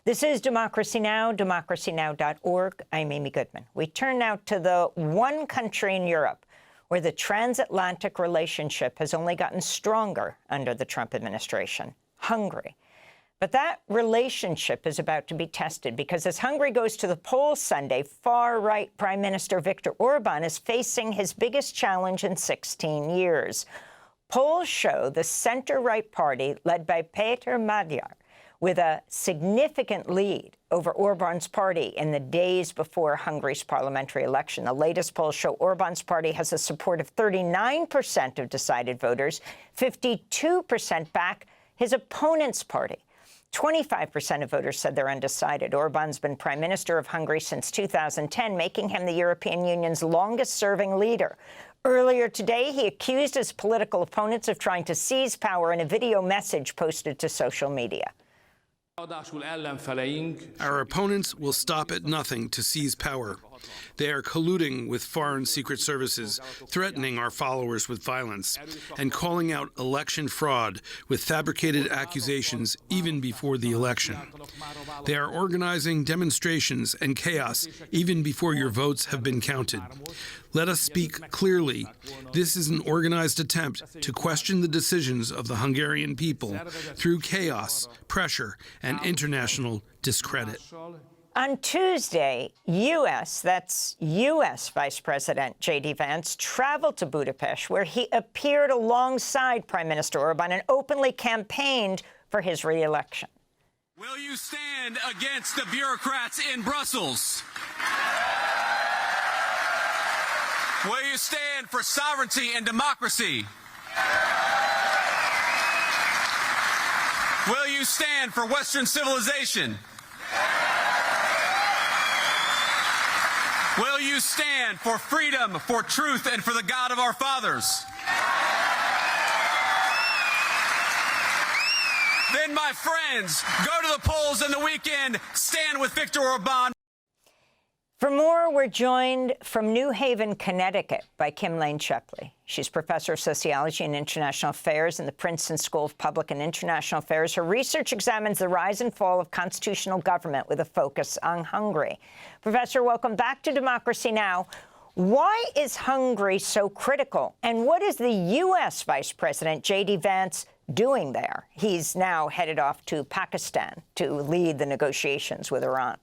This is Democracy Now!, democracynow.org. I'm Amy Goodman. We turn now to the one country in Europe where the transatlantic relationship has only gotten stronger under the Trump administration, Hungary. But that relationship is about to be tested because as Hungary goes to the polls Sunday, far-right Prime Minister Viktor Orbán is facing his biggest challenge in 16 years. Polls show the center-right party, led by Péter Magyar, with a significant lead over Orbán's party in the days before Hungary's parliamentary election. The latest polls show Orbán's party has a support of 39% of decided voters, 52% back his opponent's party. 25% of voters said they're undecided. Orbán's been prime minister of Hungary since 2010, making him the European Union's longest-serving leader. Earlier today, he accused his political opponents of trying to seize power in a video message posted to social media. Our opponents will stop at nothing to seize power. They are colluding with foreign secret services, threatening our followers with violence, and calling out election fraud with fabricated accusations even before the election. They are organizing demonstrations and chaos even before your votes have been counted. Let us speak clearly. This is an organized attempt to question the decisions of the Hungarian people through chaos, pressure, and international discredit. On Tuesday, U.S. Vice President JD Vance traveled to Budapest, where he appeared alongside Prime Minister Orbán and openly campaigned for his re-election. Will you stand against the bureaucrats in Brussels? Will you stand for sovereignty and democracy? Will you stand for Western civilization? Will you stand for freedom, for truth, and for the God of our fathers? Then, my friends, go to the polls in the weekend. Stand with Viktor Orbán. For more, we're joined from New Haven, Connecticut, by Kim Lane Scheppele. She's professor of sociology and international affairs in the Princeton School of Public and International Affairs. Her research examines the rise and fall of constitutional government with a focus on Hungary. Professor, welcome back to Democracy Now! Why is Hungary so critical? And what is the U.S. Vice President J.D. Vance doing there? He's now headed off to Pakistan to lead the negotiations with Iran.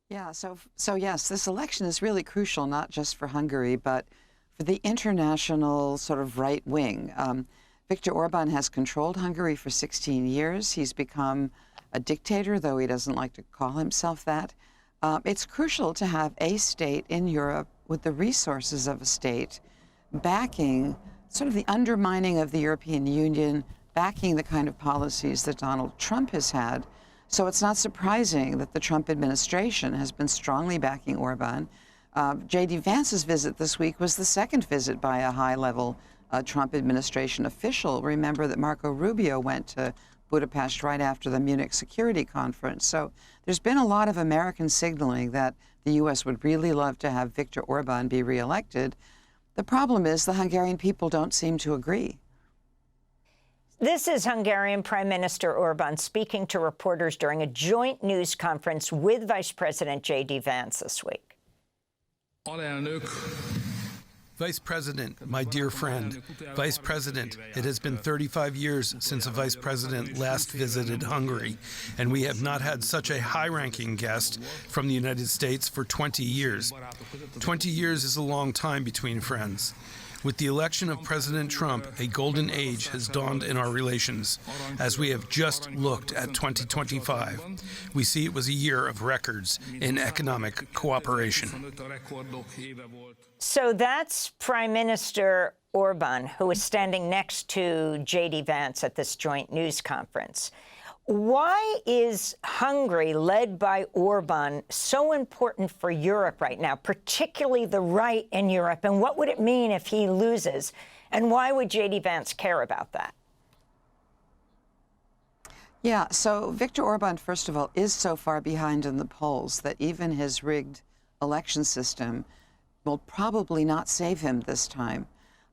Yeah, so yes, this election is really crucial, not just for Hungary, but for the international sort of right wing. Viktor Orbán has controlled Hungary for 16 years. He's become a dictator, though he doesn't like to call himself that. It's crucial to have a state in Europe with the resources of a state backing sort of the undermining of the European Union, backing the kind of policies that Donald Trump has had. So it's not surprising that the Trump administration has been strongly backing Orbán. J.D. Vance's visit this week was the second visit by a high-level Trump administration official. Remember that Marco Rubio went to Budapest right after the Munich Security Conference. So there's been a lot of American signaling that the U.S. would really love to have Viktor Orbán be reelected. The problem is the Hungarian people don't seem to agree. This is Hungarian Prime Minister Orbán speaking to reporters during a joint news conference with Vice President J.D. Vance this week. Vice President, my dear friend, Vice President, it has been 35 years since a Vice President last visited Hungary, and we have not had such a high-ranking guest from the United States for 20 years. 20 years is a long time between friends. With the election of President Trump, a golden age has dawned in our relations. As we have just looked at 2025, we see it was a year of records in economic cooperation. So that's Prime Minister Orbán, who is standing next to J.D. Vance at this joint news conference. Why is Hungary, led by Orbán, so important for Europe right now, particularly the right in Europe? And what would it mean if he loses? And why would J.D. Vance care about that? Yeah, so Viktor Orbán, first of all, is so far behind in the polls that even his rigged election system will probably not save him this time.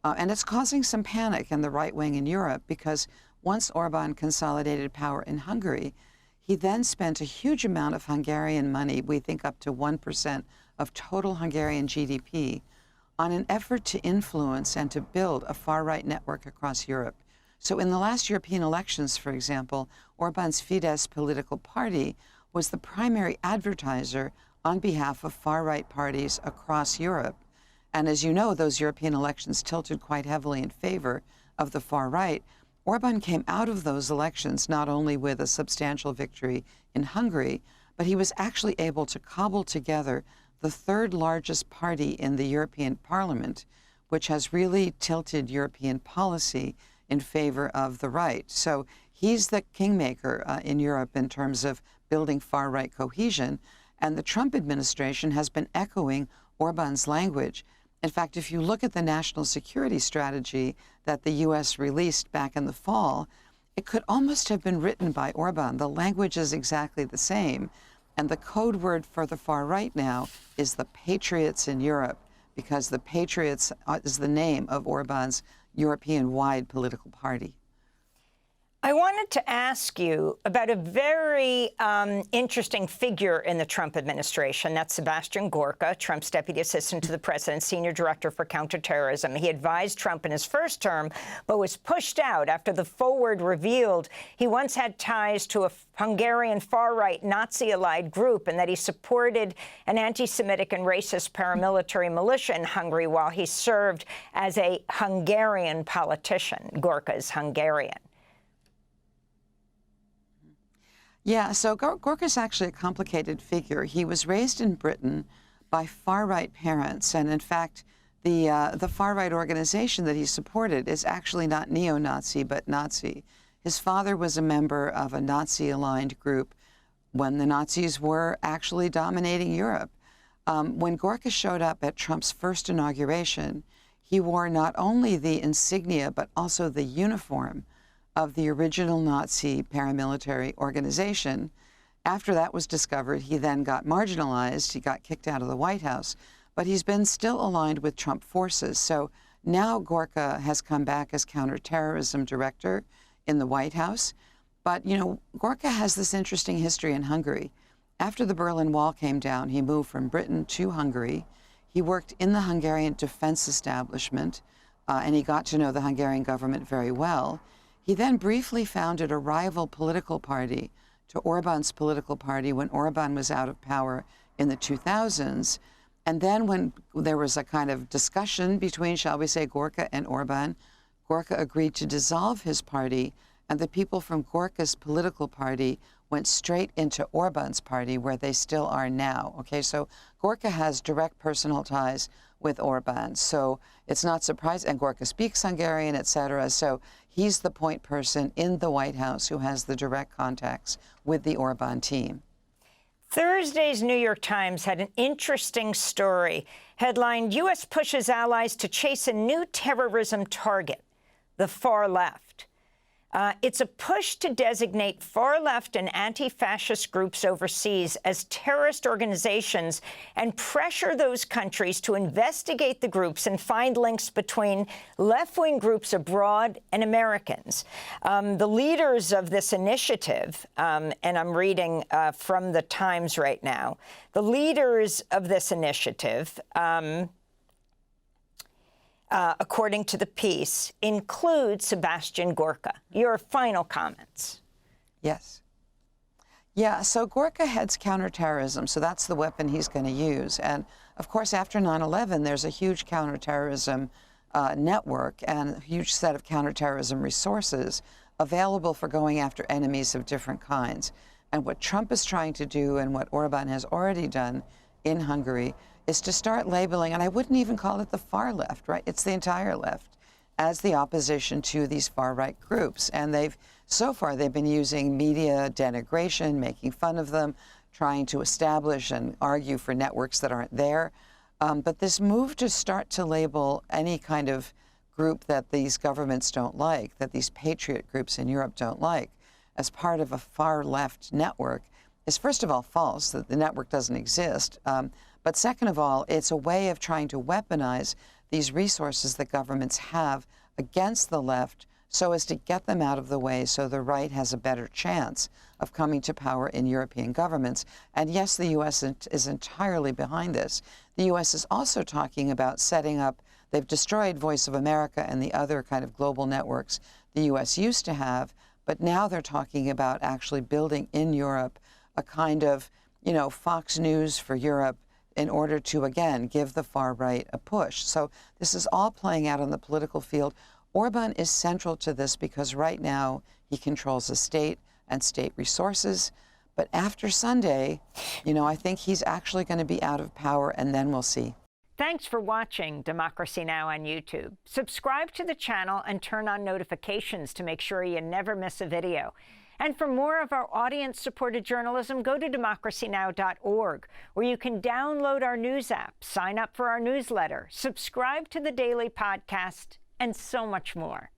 And it's causing some panic in the right wing in Europe because once Orban consolidated power in Hungary, he then spent a huge amount of Hungarian money, we think up to 1% of total Hungarian GDP, on an effort to influence and to build a far-right network across Europe. So in the last European elections, for example, Orban's Fidesz political party was the primary advertiser on behalf of far-right parties across Europe. And as you know, those European elections tilted quite heavily in favor of the far right. Orban came out of those elections not only with a substantial victory in Hungary, but he was actually able to cobble together the third largest party in the European Parliament, which has really tilted European policy in favor of the right. So he's the kingmaker in Europe in terms of building far-right cohesion, and the Trump administration has been echoing Orban's language. In fact, if you look at the national security strategy that the U.S. released back in the fall, it could almost have been written by Orban. The language is exactly the same. And the code word for the far right now is the Patriots in Europe, because the Patriots is the name of Orban's European-wide political party. I wanted to ask you about a very interesting figure in the Trump administration. That's Sebastian Gorka, Trump's deputy assistant to the president, senior director for counterterrorism. He advised Trump in his first term, but was pushed out after the Forward revealed he once had ties to a Hungarian far-right Nazi-allied group and that he supported an anti-Semitic and racist paramilitary militia in Hungary while he served as a Hungarian politician. Gorka is Hungarian. Yeah, so Gorka's actually a complicated figure. He was raised in Britain by far-right parents, and in fact, the far-right organization that he supported is actually not neo-Nazi, but Nazi. His father was a member of a Nazi-aligned group when the Nazis were actually dominating Europe. When Gorka showed up at Trump's first inauguration, he wore not only the insignia, but also the uniform of the original Nazi paramilitary organization. After that was discovered, he then got marginalized. He got kicked out of the White House, but he's been still aligned with Trump forces. So now Gorka has come back as counterterrorism director in the White House. But, you know, Gorka has this interesting history in Hungary. After the Berlin Wall came down, he moved from Britain to Hungary. He worked in the Hungarian defense establishment, and he got to know the Hungarian government very well. He then briefly founded a rival political party to Orban's political party when Orban was out of power in the 2000s. And then when there was a kind of discussion between, shall we say, Gorka and Orban, Gorka agreed to dissolve his party, and the people from Gorka's political party went straight into Orban's party, where they still are now. Okay, so Gorka has direct personal ties with Orban. So it's not surprising, and Gorka speaks Hungarian, et cetera. So he's the point person in the White House who has the direct contacts with the Orban team. Thursday's New York Times had an interesting story headlined, U.S. pushes allies to chase a new terrorism target, the far left. It's a push to designate far-left and anti-fascist groups overseas as terrorist organizations and pressure those countries to investigate the groups and find links between left-wing groups abroad and Americans. The leaders of this initiative, and I'm reading from the Times right now, the leaders of this initiative, according to the piece, include Sebastian Gorka. Your final comments. Yes. Yeah, so Gorka heads counterterrorism, so that's the weapon he's going to use. And of course, after 9/11, there's a huge counterterrorism network and a huge set of counterterrorism resources available for going after enemies of different kinds. And what Trump is trying to do, and what Orban has already done in Hungary, is to start labeling, and I wouldn't even call it the far left, right? It's the entire left, as the opposition to these far-right groups. And so far, they've been using media denigration, making fun of them, trying to establish and argue for networks that aren't there. But this move to start to label any kind of group that these governments don't like, that these patriot groups in Europe don't like, as part of a far-left network is, first of all, false, that the network doesn't exist. But second of all, it's a way of trying to weaponize these resources that governments have against the left so as to get them out of the way so the right has a better chance of coming to power in European governments. And yes, the U.S. is entirely behind this. The U.S. is also talking about setting up, they've destroyed Voice of America and the other kind of global networks the U.S. used to have, but now they're talking about actually building in Europe a kind of, you know, Fox News for Europe in order to, again, give the far right a push. So this is all playing out on the political field. Orban is central to this because right now he controls the state and state resources. But after Sunday, you know, I think he's actually going to be out of power, and then we'll see. Thanks for watching Democracy Now! On YouTube. Subscribe to the channel and turn on notifications to make sure you never miss a video. And for more of our audience-supported journalism, go to democracynow.org, where you can download our news app, sign up for our newsletter, subscribe to the daily podcast, and so much more.